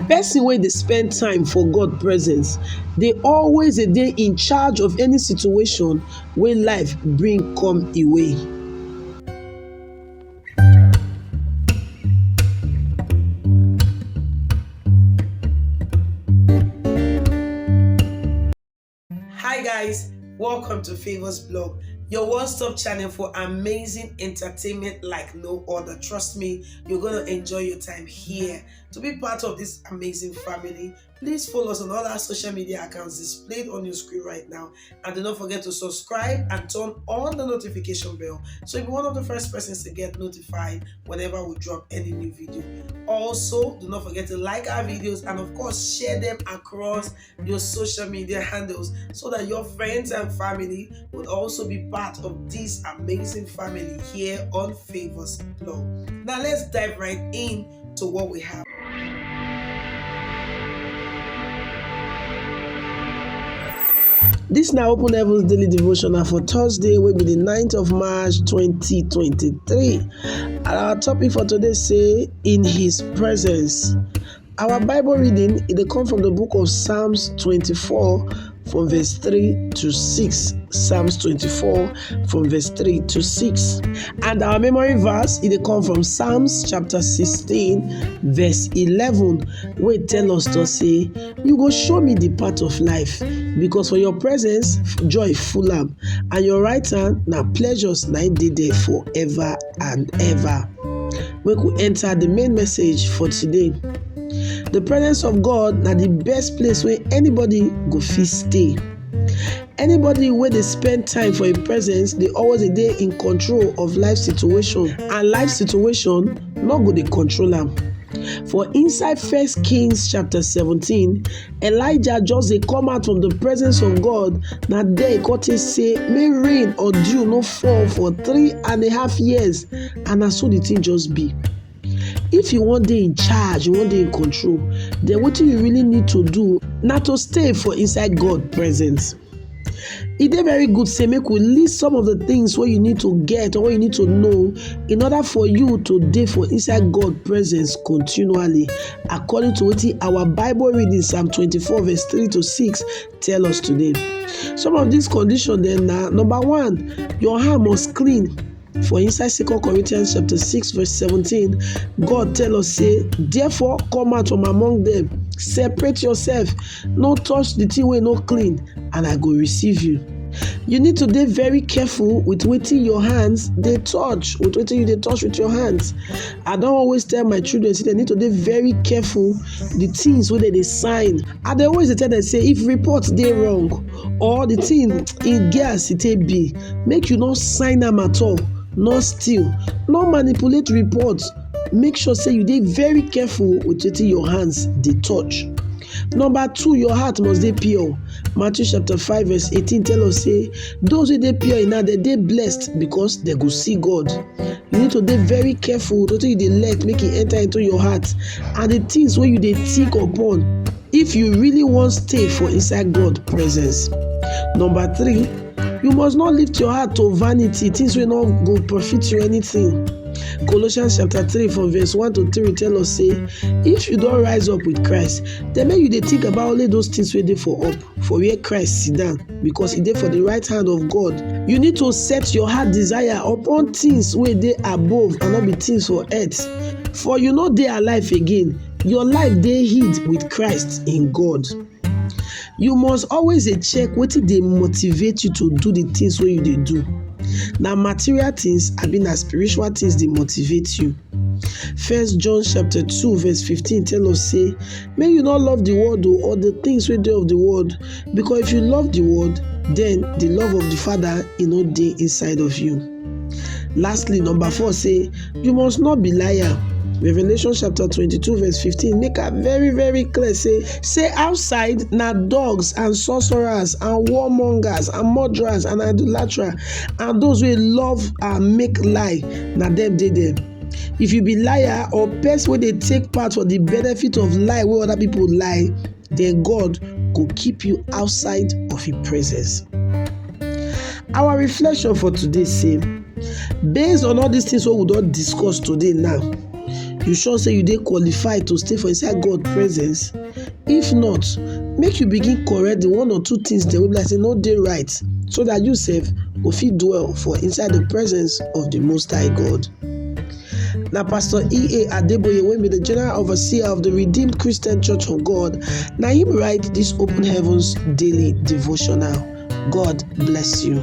Person wey dey spend time for God presence dey always dey in charge of any situation wey life bring come e way. Hi guys, welcome to Favors Blog, your one-stop channel for amazing entertainment like no other. Trust me, you're going to enjoy your time here. To be part of this amazing family, please follow us on all our social media accounts displayed on your screen right now. And do not forget to subscribe and turn on the notification bell so you'll be one of the first persons to get notified whenever we drop any new video. Also, do not forget to like our videos and of course share them across your social media handles so that your friends and family would also be part of this amazing family here on Favors Blog. Now let's dive right in to what we have. This now Open Heavens Daily Devotional for Thursday will be the 9th of March 2023. And our topic for today say, in His presence. Our Bible reading, it come from the book of Psalms 24 from verse 3 to 6. Psalms 24 from verse 3 to 6. And our memory verse, it come from Psalms chapter 16 verse 11, where it tell us to say, you go show me the path of life, because for your presence joy full am, and your right hand na pleasures na dey there forever and ever. We could enter the main message for today. The presence of God na the best place where anybody go fit stay. Anybody where they spend time for a presence, they always dey in control of life situation, and life situation not go dey control am. For inside 1 Kings chapter 17, Elijah just dey come out from the presence of God. Na there God say, may rain or dew no fall for 3.5 years, and na so the thing just be. If you want dey in charge, you want dey in control, then what you really need to do na to stay for inside God presence. E dey very good say make we list some of the things wey you need to get or what you need to know in order for you to dey for inside God presence continually, according to wetin our Bible reading Psalm 24 verse 3 to 6 tell us today. Some of these conditions then na number 1, your hand must clean. For inside 2 Corinthians chapter 6 verse 17, God tell us say, therefore come out from among them, separate yourself, no touch the thing wey no clean, and I go receive you. You need to be very careful with wetin your hands they touch, with wetin you they touch with your hands. I don't always tell my children, say they need to be very careful the things where they sign. I dey always tell them, say if report they wrong or the thing in gas it be, make you not sign them at all. Not steal, not manipulate reports. Make sure say you dey very careful with wetin your hands they touch. Number 2, your heart must be pure. Matthew chapter 5 verse 18 tell us say, those who dey pure in heart, they blessed because they go see God. You need to be very careful with wetin you dey let make it enter into your heart, and the things where you dey think upon, if you really want stay for inside God presence. Number 3, you must not lift your heart to vanity, things will not go profit you anything. Colossians chapter 3 from verse 1 to 3 tell us say, if you don't rise up with Christ, then make you dey think about only those things where they for up, for where Christ sit down, because he dey for the right hand of God. You need to set your heart desire upon things where they above and not be things for earth. For you know they are alive again. Your life they hid with Christ in God. You must always check wetin dey motivate you to do the things wey you dey do. Na material things abi na spiritual things dey motivate you. 1 John chapter 2 verse 15 tell us say, may you not love the world or the things wey dey of the world, because if you love the world, then the love of the Father is not dey inside of you. Lastly, number 4 say, you must not be liar. Revelation chapter 22 verse 15 make it very very clear, say outside na dogs and sorcerers and warmongers and murderers and idolaters and those who love and make lie, na them dey there. If you be liar or person wey dey take part for the benefit of lie where other people lie, then God go keep you outside of His presence. Our reflection for today say, based on all these things we don discuss today now, You sure say you dey qualified to stay for inside God presence? If not, make you begin correct the one or two things dem wey be like say no dey right, so that you sef go fit dwell for inside the presence of the Most High God. Na Pastor E.A. Adeboye, wey be the General Overseer of the Redeemed Christian Church of God, na him write this Open Heavens daily devotional. God bless you.